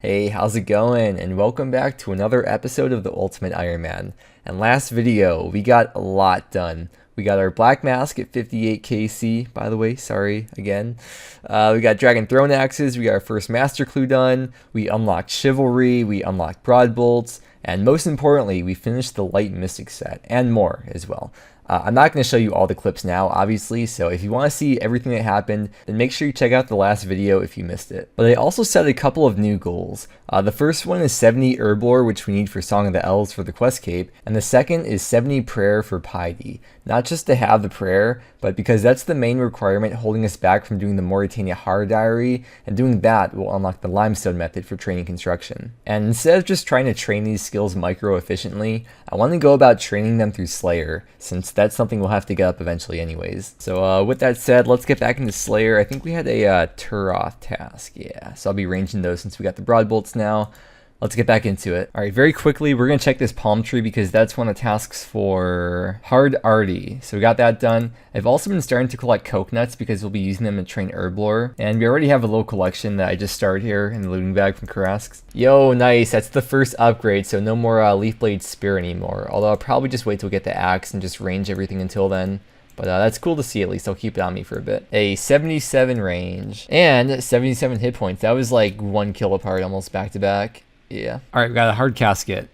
Hey, how's it going? And welcome back to another episode of the Ultimate Ironman. And last video, we got a lot done. We got our black mask at 58 KC, by the way, sorry again. We got Dragon Throne Axes, we got our first Master Clue done, we unlocked Chivalry, we unlocked Broad Bolts, and most importantly, we finished the Light Mystic set, and more as well. I'm not going to show you all the clips now, obviously, so if you want to see everything that happened, then make sure you check out the last video if you missed it. But I also set a couple of new goals. The first one is 70 Herb Lore, which we need for Song of the Elves for the Quest Cape, and the second is 70 Prayer for Piety. Not just to have the prayer, but because that's the main requirement holding us back from doing the Mauritania Horror Diary, and doing that will unlock the Limestone method for training construction. And instead of just trying to train these skills micro-efficiently, I want to go about training them through Slayer, since that's something we'll have to get up eventually anyways. So with that said, let's get back into Slayer. I think we had a Turoth task, yeah, so I'll be ranging those since we got the Broad Bolts now. Let's get back into it. All right, very quickly, we're going to check this palm tree because that's one of the tasks for Hard Arty. So we got that done. I've also been starting to collect coconuts because we'll be using them to train Herb Lore. And we already have a little collection that I just started here in the looting bag from Karasks. Yo, nice. That's the first upgrade, so no more Leaf Blade Spear anymore. Although I'll probably just wait till we get the axe and just range everything until then. But that's cool to see, at least. I'll keep it on me for a bit. A 77 range and 77 hit points. That was like 1 kill apart almost back to back. Yeah. All right, we got a hard casket.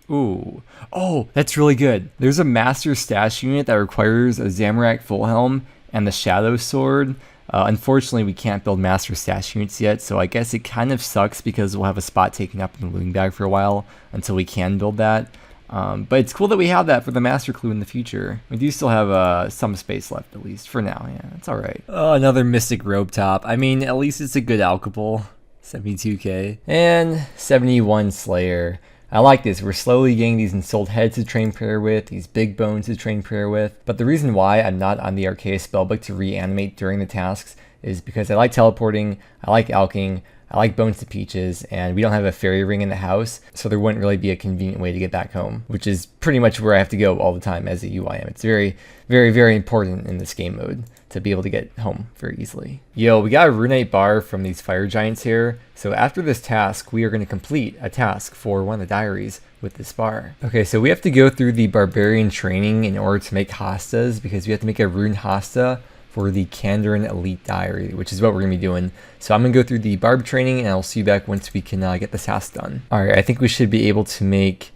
Ooh. Oh, that's really good. There's a master stash unit that requires a Zamorak full helm and the Shadow Sword. Unfortunately, we can't build master stash units yet, so I guess it kind of sucks because we'll have a spot taken up in the looting bag for a while until we can build that. But it's cool that we have that for the Master Clue in the future. We do still have some space left, at least for now. Yeah, it's all right. Oh, another Mystic Robe Top. I mean, at least it's a good alchable. 72k. And 71 Slayer. I like this. We're slowly getting these Ensouled Heads to train prayer with, these Big Bones to train prayer with. But the reason why I'm not on the Arceus spellbook to reanimate during the tasks is because I like teleporting, I like alching, I like Bones to Peaches, and we don't have a fairy ring in the house, so there wouldn't really be a convenient way to get back home, which is pretty much where I have to go all the time as a UIM. It's very, very, very important in this game mode to be able to get home very easily. Yo, we got a Runite bar from these fire giants here, so after this task, we are going to complete a task for one of the diaries with this bar. Okay, so we have to go through the barbarian training in order to make hostas, because we have to make a rune hosta for the Kandarin Elite Diary, which is what we're going to be doing. So I'm going to go through the barb training, and I'll see you back once we can get this house done. Alright, I think we should be able to make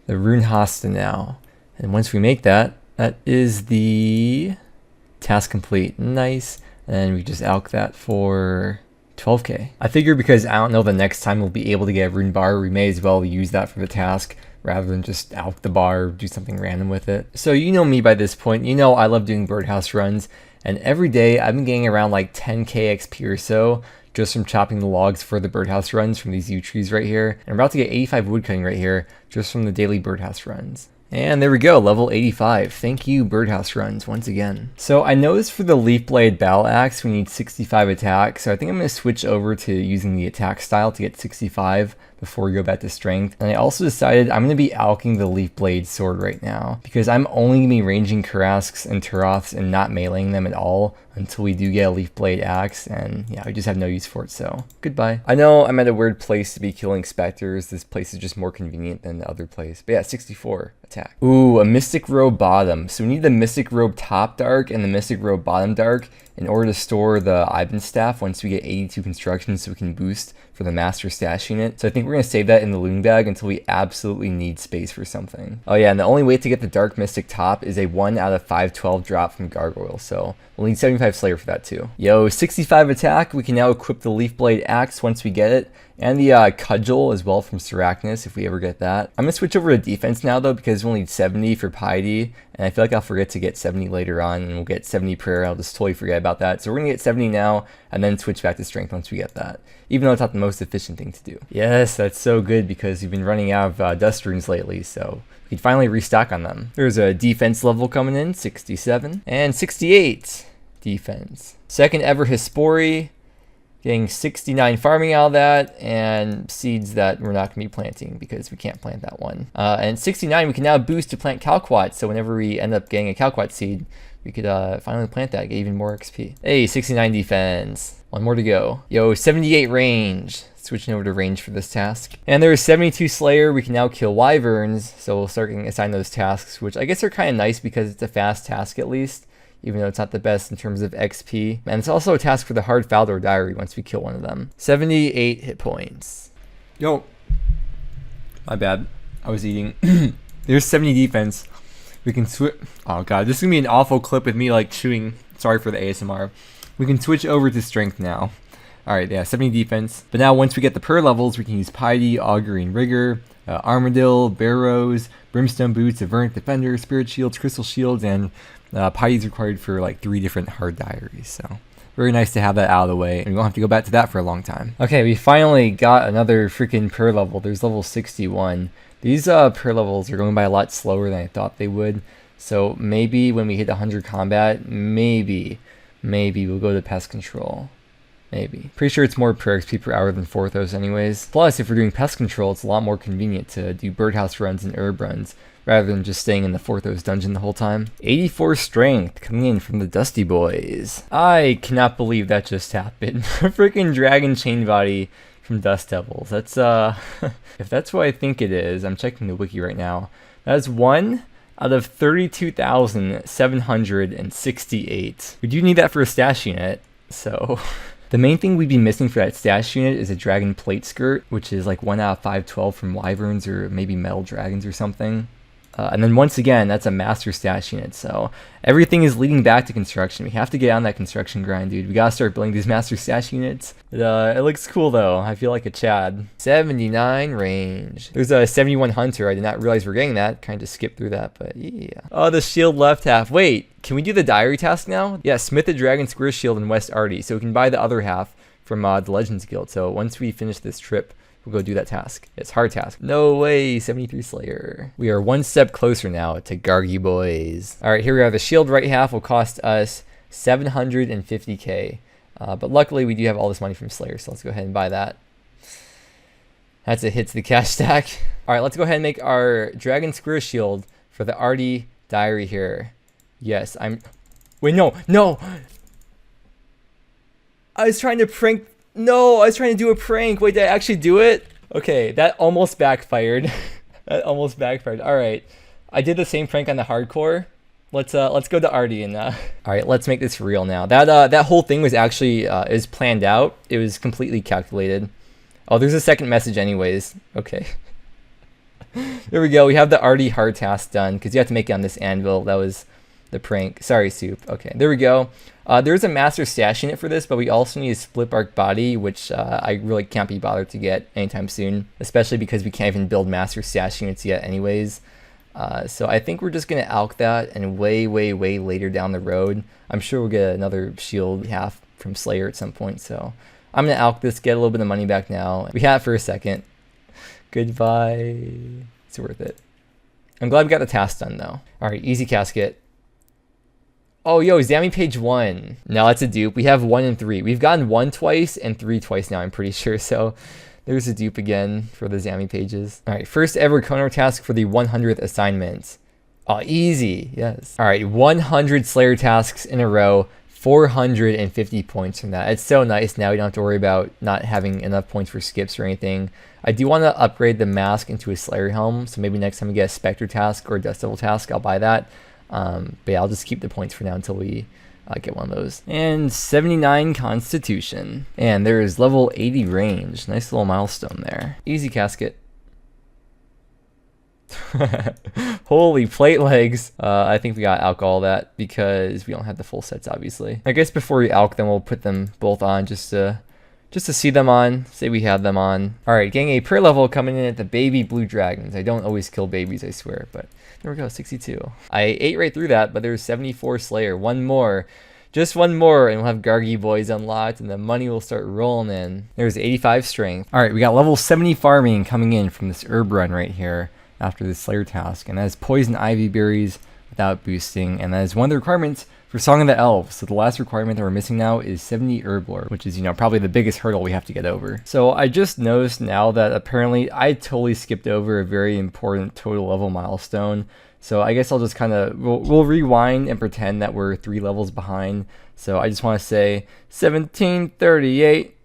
the rune hosta now. And once we make that, that is the task complete. Nice. And we just alch that for 12k. I figure because I don't know the next time we'll be able to get a rune bar, we may as well use that for the task rather than just alch the bar or do something random with it. So you know me by this point. You know I love doing birdhouse runs. And every day I've been getting around like 10k XP or so just from chopping the logs for the birdhouse runs from these yew trees right here. And I'm about to get 85 woodcutting right here just from the daily birdhouse runs. And there we go, level 85. Thank you, birdhouse runs, once again. So I noticed for the Leaf Blade Battle Axe we need 65 attack, so I think I'm going to switch over to using the attack style to get 65 before we go back to strength. And I also decided I'm going to be alching the Leaf Blade sword right now, because I'm only going to be ranging Karasks and Turoths and not meleeing them at all until we do get a Leaf Blade axe, and yeah, I just have no use for it, so goodbye. I know I'm at a weird place to be killing specters. This place is just more convenient than the other place. But yeah, 64 attack. Ooh, a Mystic Robe bottom. So we need the Mystic Robe top dark and the Mystic Robe bottom dark in order to store the Ivan staff once we get 82 construction, so we can boost for the master stash unit. So I think we're going to save that in the looting bag until we absolutely need space for something. Oh yeah, and the only way to get the dark mystic top is a 1 out of 512 drop from Gargoyle, so we'll need 75 Slayer for that too. Yo, 65 attack. We can now equip the Leaf Blade axe once we get it, and the Cudgel as well from Sarachnis if we ever get that. I'm going to switch over to defense now though, because we'll need 70 for Piety, and I feel like I'll forget to get 70 later on, and we'll get 70 prayer. I'll just totally forget about that. So we're going to get 70 now, and then switch back to strength once we get that, even though it's not the most efficient thing to do. Yes, that's so good because we've been running out of dust runes lately, so we can finally restock on them. There's a defense level coming in, 67, and 68 defense. Second ever Hispori, getting 69 farming out of that, and seeds that we're not going to be planting because we can't plant that one. And 69 we can now boost to plant Calquat, so whenever we end up getting a Calquat seed, we could finally plant that, get even more XP. Hey, 69 defense. One more to go. Yo, 78 range. Switching over to range for this task. And there's 72 Slayer. We can now kill Wyverns, so we'll start getting assigned those tasks, which I guess are kind of nice because it's a fast task at least, even though it's not the best in terms of XP. And it's also a task for the hard Faldor Diary once we kill one of them. 78 hit points. Yo. My bad. I was eating. There's 70 defense. We can switch. Oh god, this is gonna be an awful clip with me like chewing. Sorry for the ASMR. We can switch over to strength now. Alright, yeah, 70 defense. But now once we get the per levels, we can use Piety, Augury, and Rigor, Armadillo, Barrows, Brimstone Boots, Avernic Defender, Spirit Shields, Crystal Shields, and Piety is required for like 3 different hard diaries. So very nice to have that out of the way, and we won't have to go back to that for a long time. Okay, we finally got another freaking per level. There's level 61. These per levels are going by a lot slower than I thought they would. So maybe when we hit 100 combat, maybe we'll go to pest control. Maybe. Pretty sure it's more per XP per hour than Forthos anyways. Plus, if we're doing pest control, it's a lot more convenient to do birdhouse runs and herb runs, rather than just staying in the Forthos dungeon the whole time. 84 strength coming in from the Dusty Boys. I cannot believe that just happened. Freaking dragon chain body from Dust Devils. That's if that's what I think it is, I'm checking the wiki right now. That's 1 out of 32,768. We do need that for a stash unit, so the main thing we'd be missing for that stash unit is a dragon plate skirt, which is like 1 out of 512 from Wyverns or maybe metal dragons or something. And then once again, that's a master stash unit, so everything is leading back to construction. We have to get on that construction grind, dude. We gotta start building these master stash units. It looks cool though. I feel like a Chad. 79 range. There's a 71 hunter. I did not realize we're getting that. Kind of skipped through that, but yeah. Oh, the shield left half. Wait, can we do the diary task now? Yeah, smith the dragon square shield in West Arty, so we can buy the other half from the Legends Guild. So once we finish this trip, we'll go do that task. It's hard task. No way, 73 Slayer. We are 1 step closer now to Gargi Boys. All right, here we are. The shield right half will cost us 750k. But luckily we do have all this money from Slayer, so let's go ahead and buy that. That's a hit to the cash stack. All right, let's go ahead and make our Dragon Square Shield for the Arty Diary here. Yes, wait, no. I was trying to prank. No, I was trying to do a prank. Wait, did I actually do it? Okay, that almost backfired. That almost backfired. All right, I did the same prank on the hardcore. Let's go to Arty and all right, let's make this real now. That whole thing was actually is planned out. It was completely calculated. Oh, there's a second message anyways. Okay. There we go. We have the Arty hard task done because you have to make it on this anvil. That was the prank. Sorry, Soup. Okay, there we go. There's a master stash unit for this, but we also need a split bark body, which I really can't be bothered to get anytime soon, especially because we can't even build master stash units yet anyways. So I think we're just going to alch that, and way later down the road, I'm sure we'll get another shield half from Slayer at some point. So I'm going to alch this, get a little bit of money back now. We had it for a second. Goodbye. It's worth it. I'm glad we got the task done though. All right, easy casket. Oh, yo, Zammy page 1. No, that's a dupe. We have 1 and 3. We've gotten 1 twice and 3 twice now, I'm pretty sure. So there's a dupe again for the Zammy pages. All right, first ever Konar task for the 100th assignment. Oh, easy. Yes. All right, 100 Slayer tasks in a row. 450 points from that. It's so nice now. We don't have to worry about not having enough points for skips or anything. I do want to upgrade the mask into a Slayer helm. So maybe next time we get a Spectre task or a Dust Devil task, I'll buy that. But yeah, I'll just keep the points for now until we get one of those. And 79 Constitution. And there is level 80 range. Nice little milestone there. Easy casket. Holy plate legs. I think we got alch all that because we don't have the full sets, obviously. I guess before we alch them, we'll put them both on just to see them on, say we have them on. All right, getting a per level coming in at the baby blue dragons. I don't always kill babies, I swear, but there we go, 62. I ate right through that, but there's 74 Slayer. One more, just one more, and we'll have Gargi Boys unlocked, and the money will start rolling in. There's 85 strength. All right, we got level 70 farming coming in from this herb run right here after this Slayer task, and that is poison ivy berries without boosting, and that is one of the requirements for Song of the Elves. So the last requirement that we're missing now is 70 herb lore, which is, probably the biggest hurdle we have to get over. So I just noticed now that apparently I totally skipped over a very important total level milestone. So I guess I'll just kind of, we'll rewind and pretend that we're 3 levels behind. So I just want to say 1738.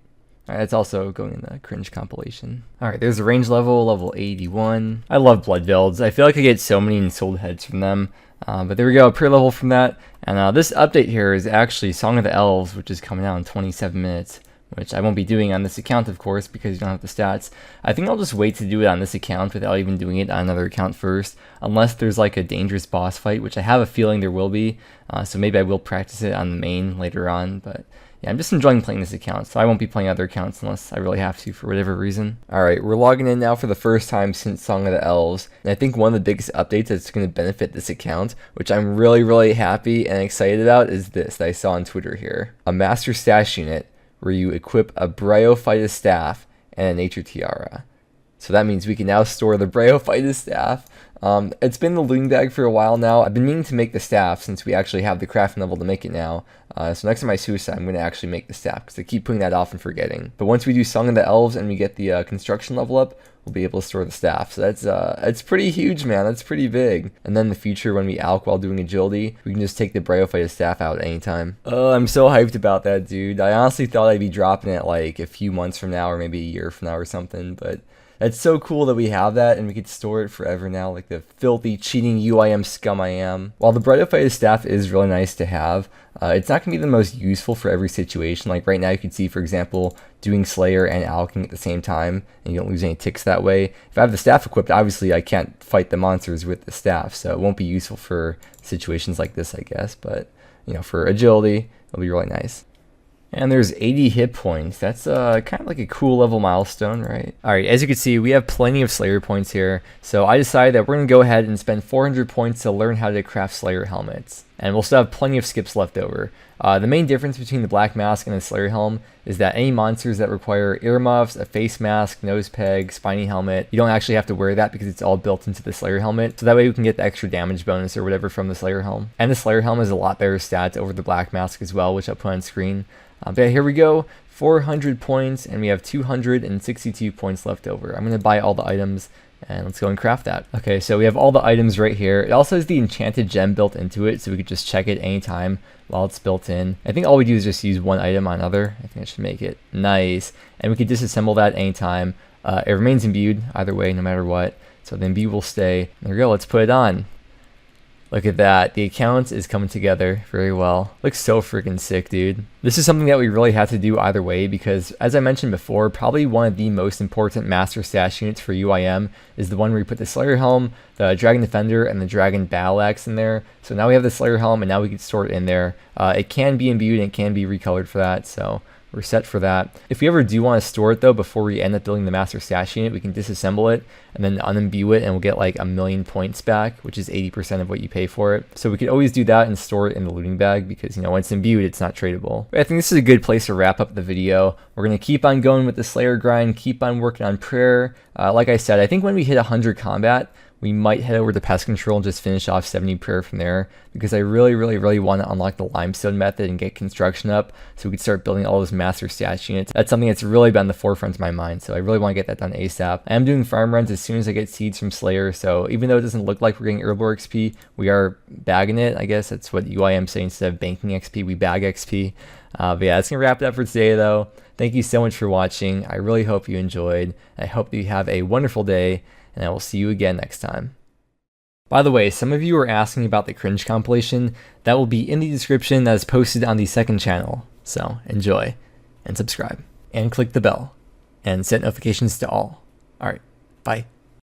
Alright, that's also going in the Cringe compilation. Alright, there's the range level, level 81. I love blood builds. I feel like I get so many sold heads from them. But there we go, pre level from that. And this update here is actually Song of the Elves, which is coming out in 27 minutes. Which I won't be doing on this account, of course, because you don't have the stats. I think I'll just wait to do it on this account without even doing it on another account first, unless there's like a dangerous boss fight, which I have a feeling there will be. So maybe I will practice it on the main later on, but yeah, I'm just enjoying playing this account, so I won't be playing other accounts unless I really have to for whatever reason. Alright, we're logging in now for the first time since Song of the Elves, and I think one of the biggest updates that's going to benefit this account, which I'm really happy and excited about, is this that I saw on Twitter here. A Master Stash unit where you equip a Bryophytus staff and a Nature Tiara. So that means we can now store the Bryophytus staff. It's been in the looting bag for a while now. I've been meaning to make the staff since we actually have the crafting level to make it now. So next time I suicide, I'm going to actually make the staff because I keep putting that off and forgetting. But once we do Song of the Elves and we get the construction level up, we'll be able to store the staff. So that's pretty huge, man. That's pretty big. And then in the future, when we alch while doing agility, we can just take the Bryophytus staff out at any time. Oh, I'm so hyped about that, dude. I honestly thought I'd be dropping it like a few months from now or maybe a year from now or something, but it's so cool that we have that and we could store it forever now, like the filthy, cheating UIM scum I am. While the Bryophytus staff is really nice to have, it's not going to be the most useful for every situation. Like right now you can see, for example, doing Slayer and alching at the same time, and you don't lose any ticks that way. If I have the staff equipped, obviously I can't fight the monsters with the staff, so it won't be useful for situations like this, I guess. But, you know, for agility, it'll be really nice. And there's 80 hit points. That's kind of like a cool level milestone, right? Alright, as you can see, we have plenty of Slayer points here. So I decided that we're going to go ahead and spend 400 points to learn how to craft Slayer helmets. And we'll still have plenty of skips left over. The main difference between the Black Mask and the Slayer Helm is that any monsters that require earmuffs, a face mask, nose peg, spiny helmet, you don't actually have to wear that because it's all built into the Slayer Helmet. So that way we can get the extra damage bonus or whatever from the Slayer Helm. And the Slayer Helm has a lot better stats over the Black Mask as well, which I'll put on screen. But yeah, here we go, 400 points, and we have 262 points left over. I'm going to buy all the items, and let's go and craft that. Okay, so we have all the items right here. It also has the enchanted gem built into it, so we could just check it anytime while it's built in. I think all we do is just use one item on other. I think I should make it nice. And we could disassemble that anytime. It remains imbued either way, no matter what. So the imbue will stay. There we go, let's put it on. Look at that, the account is coming together very well. Looks so freaking sick, dude. This is something that we really have to do either way because, as I mentioned before, probably one of the most important master stash units for UIM is the one where we put the Slayer Helm, the Dragon Defender, and the Dragon Battle Axe in there. So now we have the Slayer Helm, and now we can store it in there. It can be imbued and it can be recolored for that, so we're set for that. If we ever do want to store it though, before we end up building the master stash unit, we can disassemble it and then unimbue it and we'll get like 1,000,000 points back, which is 80% of what you pay for it. So we could always do that and store it in the looting bag because, you know, once imbued, it's not tradable. But I think this is a good place to wrap up the video. We're going to keep on going with the Slayer grind, keep on working on prayer. Like I said, I think when we hit 100 combat, we might head over to pest control and just finish off 70 prayer from there because I really want to unlock the limestone method and get construction up so we can start building all those master stash units. That's something that's really been the forefront of my mind, so I really want to get that done ASAP. I am doing farm runs as soon as I get seeds from Slayer, so even though it doesn't look like we're getting Herblore XP, we are bagging it. I guess that's what UIM saying, instead of banking XP, we bag XP. But yeah, that's going to wrap it up for today though. Thank you so much for watching. I really hope you enjoyed. I hope that you have a wonderful day, and I will see you again next time. By the way, some of you are asking about the Cringe compilation. That will be in the description that is posted on the second channel. So enjoy, and subscribe, and click the bell, and set notifications to all. Alright, bye.